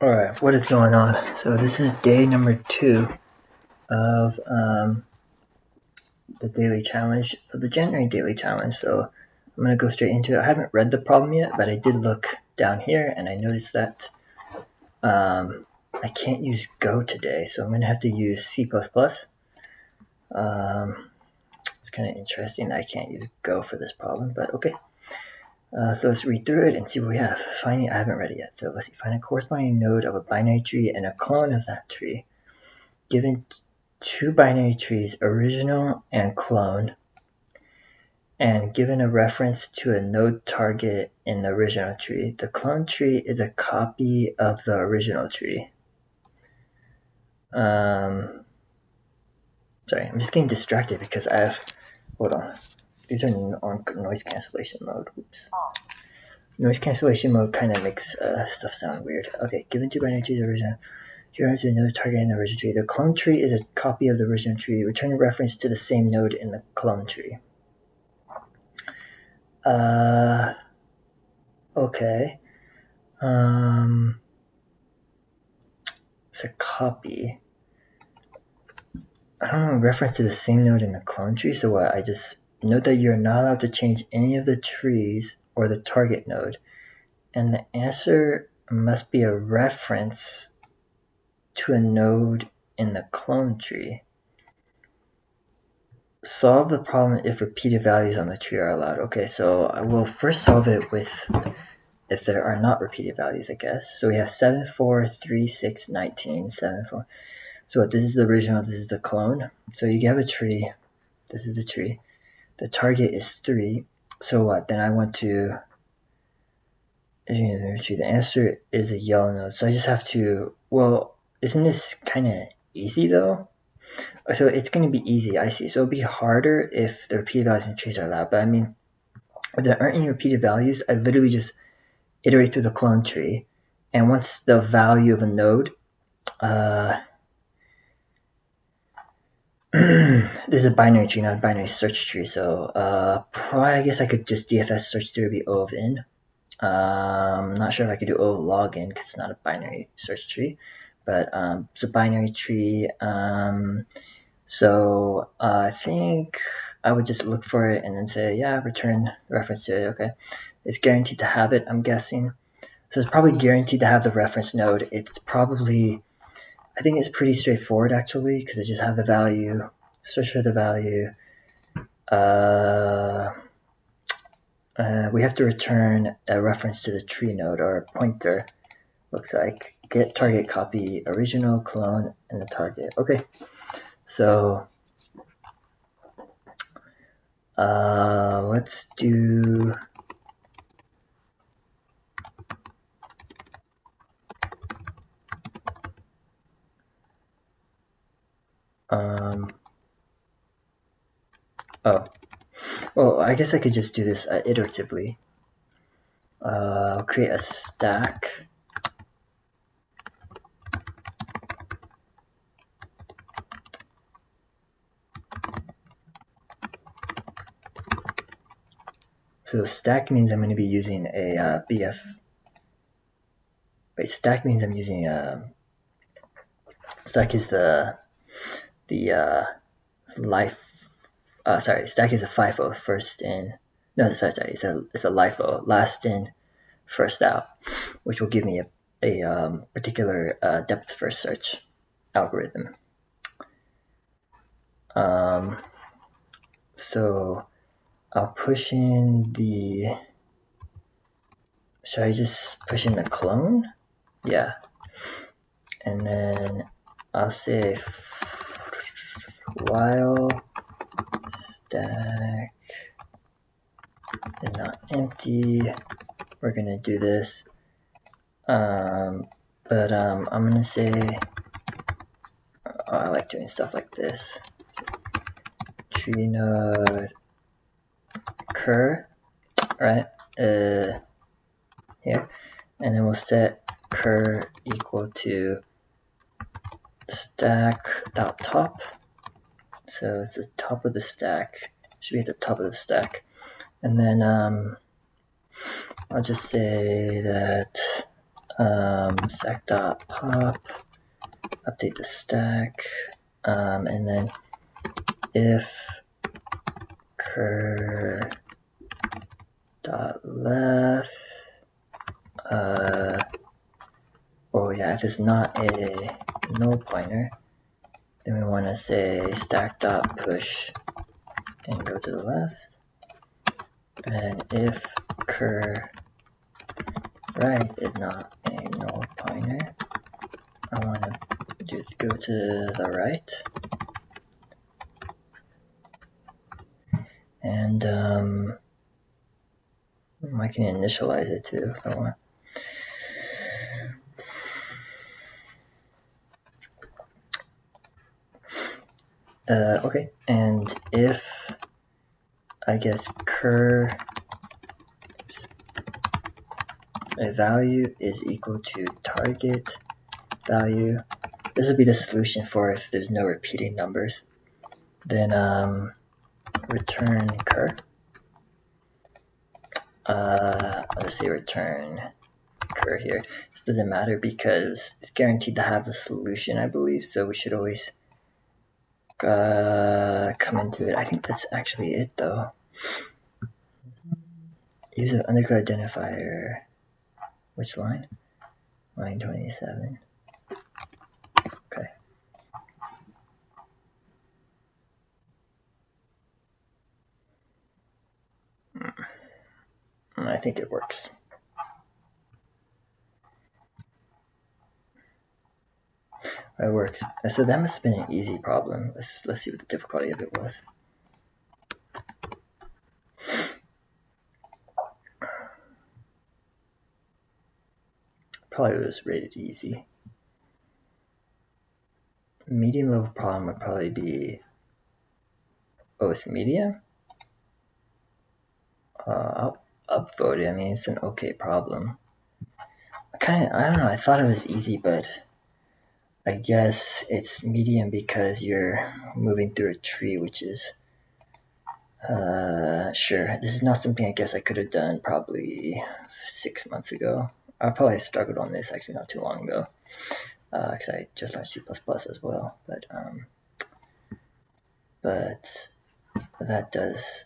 Alright, what is going on? So this is day number 2 of the daily challenge, of the January daily challenge. So I'm going to go straight into it. I haven't read the problem yet, but I did look down here and I noticed that I can't use Go today, so I'm going to have to use C++. It's kind of interesting that I can't use Go for this problem, but okay. So let's read through it and see what we have. I haven't read it yet, so let's see. Find a corresponding node of a binary tree and a clone of that tree. Given 2 binary trees, original and clone, and given a reference to a node target in the original tree, the clone tree is a copy of the original tree. Sorry, I'm just getting distracted because I have, hold on, these are on noise cancellation mode. Oops. Noise cancellation mode kind of makes stuff sound weird. Okay, given 2 binary trees, original. Here to a node target in the original tree. The clone tree is a copy of the original tree. Return a reference to the same node in the clone tree. Okay. It's a copy. I don't know, reference to the same node in the clone tree. So what? I just note that you're not allowed to change any of the trees or the target node. And the answer must be a reference to a node in the clone tree. Solve the problem if repeated values on the tree are allowed. Okay, so I will first solve it with if there are not repeated values, I guess. So we have 7, 4, 3, 6, 19, 7, 4. So what, this is the original, this is the clone. So you have a tree. This is the tree. The target is 3. So what? Then I want to, the answer is a yellow node. So I just have to, well, isn't this kind of easy though? So it's going to be easy, I see. So it'll be harder if the repeated values in trees are allowed. But I mean, if there aren't any repeated values, I literally just iterate through the clone tree. And once the value of a node, this is a binary tree, not a binary search tree. So probably I guess I could just DFS search through be O of in. I'm not sure if I could do O of log in because it's not a binary search tree. But it's a binary tree. So I think I would just look for it and then say, yeah, return reference to it. Okay. It's guaranteed to have it, I'm guessing. So it's probably guaranteed to have the reference node. It's probably, I think it's pretty straightforward actually, because I just have the value, search for the value. We have to return a reference to the tree node or a pointer. Looks like get target copy original clone and the target. Okay, so let's do well, I guess I could just do this iteratively. I'll create a stack. So stack means I'm going to be using a BF. Wait, stack means I'm using stack is the life. Sorry, stack is a FIFO, first in. No, sorry, it's a LIFO, last in, first out, which will give me a particular depth first search algorithm. So I'll push in the. Should I just push in the clone? Yeah. And then I'll say while stack is not empty, we're gonna do this. I'm gonna say, I like doing stuff like this. Tree node cur, right? Here, and then we'll set cur equal to stack.top. So it's the top of the stack. Should be at the top of the stack. And then I'll just say that stack.pop, update the stack, and then if cur dot left, if it's not a null pointer, then we want to say stack.push and go to the left. And if cur right is not a null pointer, I want to go to the right. And I can initialize it too if I want. Okay, and if I guess cur a value is equal to target value, this would be the solution for if there's no repeating numbers. Then return cur. Let's say return cur here. This doesn't matter because it's guaranteed to have the solution, I believe. So we should always come into it. I think that's actually it though. Use an undercode identifier. Which line? Line 27. Okay. I think it works. It works. So that must have been an easy problem. Let's see what the difficulty of it was. Probably was rated easy. Medium level problem would probably be, it's medium? I'll upvote it. I mean, it's an okay problem. I don't know, I thought it was easy, but I guess it's medium because you're moving through a tree, which is, sure. This is not something I guess I could have done probably 6 months ago. I probably struggled on this actually not too long ago, because I just learned C++ as well. But that does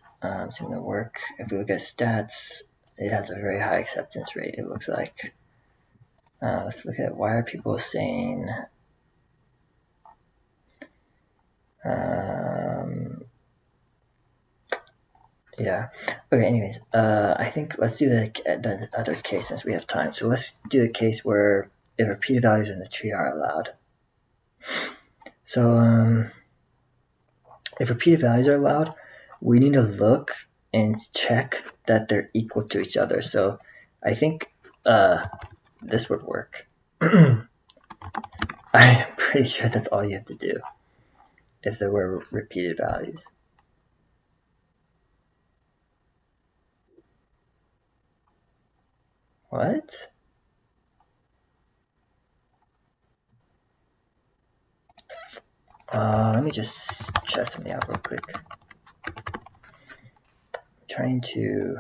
seem to work. If we look at stats, it has a very high acceptance rate, it looks like. Let's look at why are people saying yeah. Okay, anyways, I think let's do the other case since we have time. So let's do the case where if repeated values in the tree are allowed. So if repeated values are allowed, we need to look and check that they're equal to each other. So I think this would work. I'm pretty sure that's all you have to do if there were repeated values. What? Let me just check something out real quick. I'm trying to.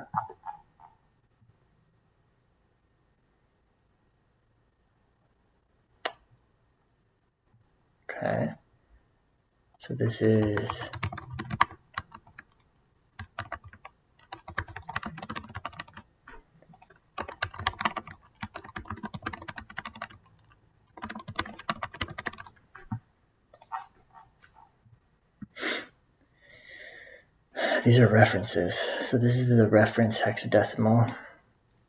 Okay. So this is. These are references. So this is the reference hexadecimal,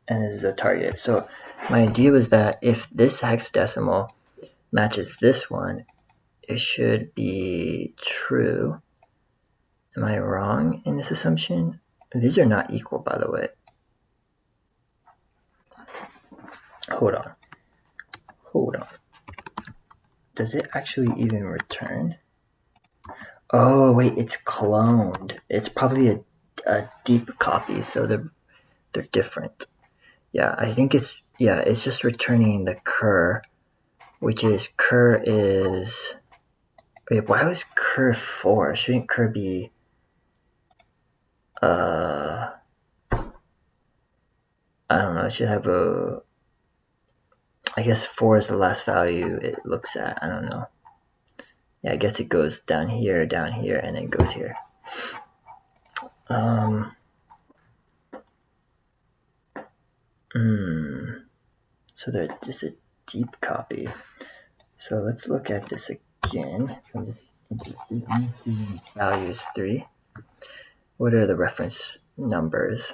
and this is the target. So my idea was that if this hexadecimal matches this one, it should be true. Am I wrong in this assumption? These are not equal, by the way. Hold on. Does it actually even return? Oh, wait, it's cloned. It's probably a deep copy, so they're different. Yeah, I think it's just returning the cur, which is cur is. Wait, why was cur 4? Shouldn't cur be I don't know, it should have a I guess 4 is the last value it looks at. I don't know. Yeah, I guess it goes down here, and then goes here. So there's just a deep copy. So let's look at this again. I'm just interested. I'm assuming value is 3. What are the reference numbers?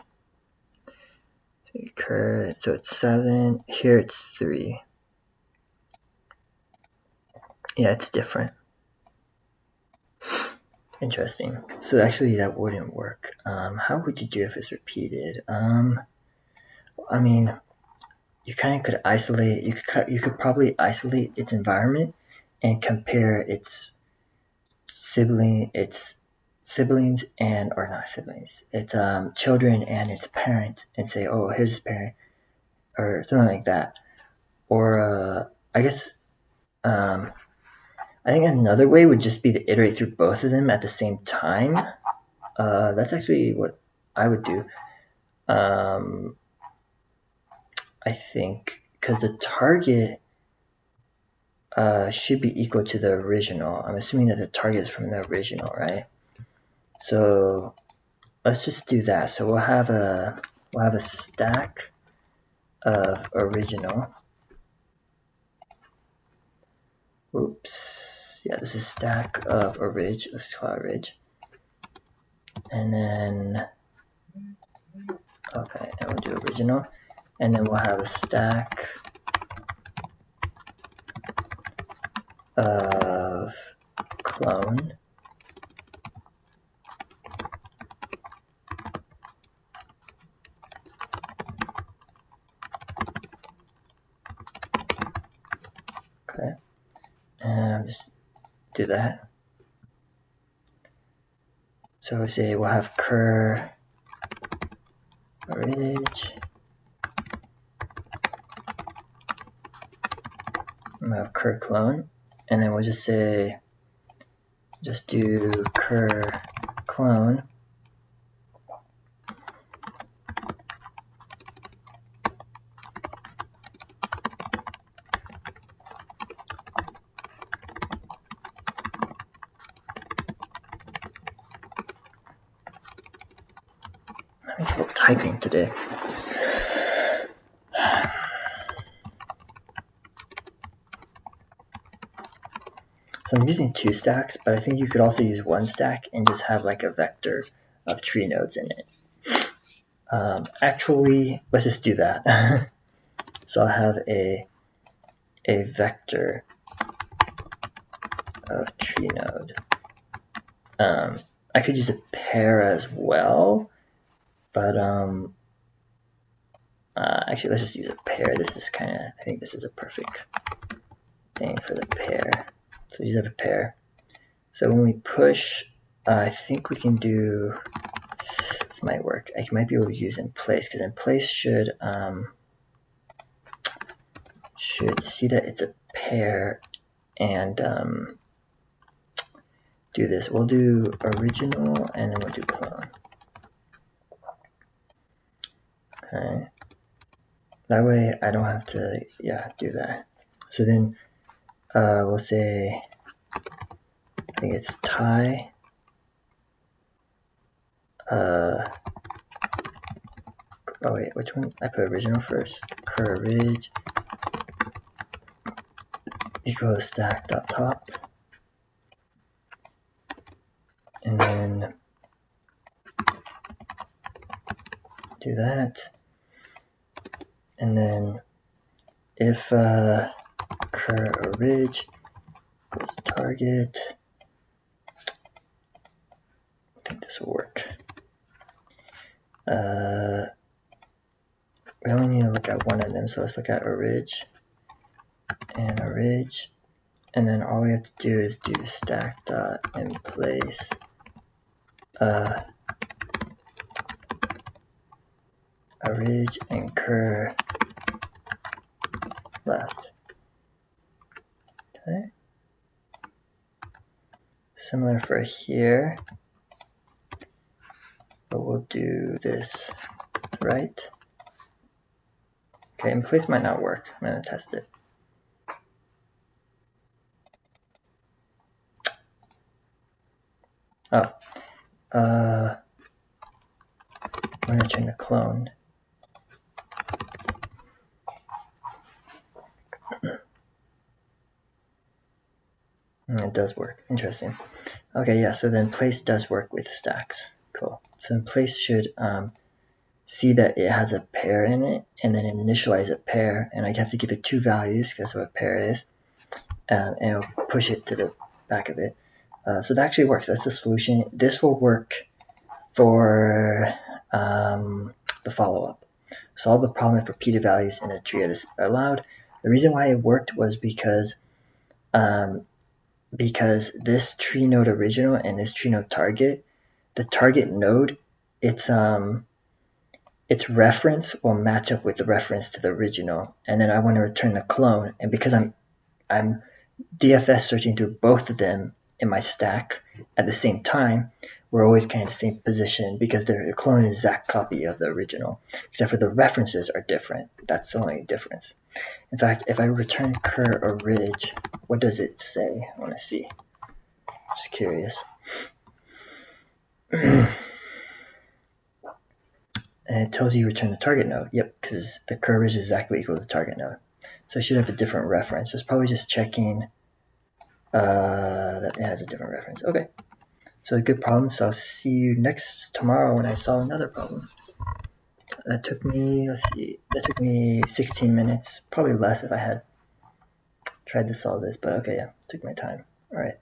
So it's 7. Here it's 3. Yeah, it's different. Interesting. So actually that wouldn't work. How would you do if it's repeated? I mean, you kind of could isolate. You could probably isolate its environment and compare its siblings and or not siblings. It's children and its parents, and say, oh, here's his parent, or something like that. Or I guess I think another way would just be to iterate through both of them at the same time. That's actually what I would do. I think because the target should be equal to the original. I'm assuming that the target is from the original, right? So let's just do that. So we'll have a stack of original. Oops. Yeah, this is stack of orig. Let's call it orig. And then okay, and we'll do original. And then we'll have a stack of clone. Okay. And just do that. So we say we'll have cur orig. We'll have cur clone. And then we'll just say, just do cur clone. I'm having trouble typing today. So I'm using 2 stacks, but I think you could also use 1 stack and just have like a vector of tree nodes in it. Actually, let's just do that. So I'll have a vector of tree node. I could use a pair as well, but actually let's just use a pair. This is kind of, I think this is a perfect thing for the pair. So you have a pair. So when we push, I think we can do, this might work. I might be able to use in place, because in place should see that it's a pair and do this. We'll do original and then we'll do clone. Okay. That way I don't have to, do that. So then we'll say, I think it's tie. Oh wait, which one? I put original first. Cur orig equals stack dot top. And then do that. And then if cur orig goes target, I think this will work. We only need to look at one of them, so let's look at orig and orig. And then all we have to do is do stack dot in place orig and cur left. Okay. Similar for here, but we'll do this right. Okay, in place might not work. I'm going to test it. Oh, I'm going to return the clone. It does work. Interesting. Okay, yeah, so then place does work with stacks. Cool. So place should see that it has a pair in it and then initialize a pair, and I'd have to give it 2 values because that's what a pair is, and it'll push it to the back of it. So that actually works. That's the solution. This will work for the follow-up. Solve the problem if repeated values in a tree are allowed. The reason why it worked was because this tree node original and this tree node target, the target node, its reference will match up with the reference to the original, and then I want to return the clone. And because I'm DFS searching through both of them in my stack at the same time, we're always kind of the same position because the clone is an exact copy of the original, except for the references are different. That's the only difference. In fact, if I return cur orig, what does it say? I want to see. Just curious. And it tells you return the target node. Yep, because the cur orig is exactly equal to the target node. So I should have a different reference. It's probably just checking that it has a different reference. Okay. So a good problem. So I'll see you tomorrow when I solve another problem. That took me, that took me 16 minutes. Probably less if I had tried to solve this, but okay, yeah, took my time. All right.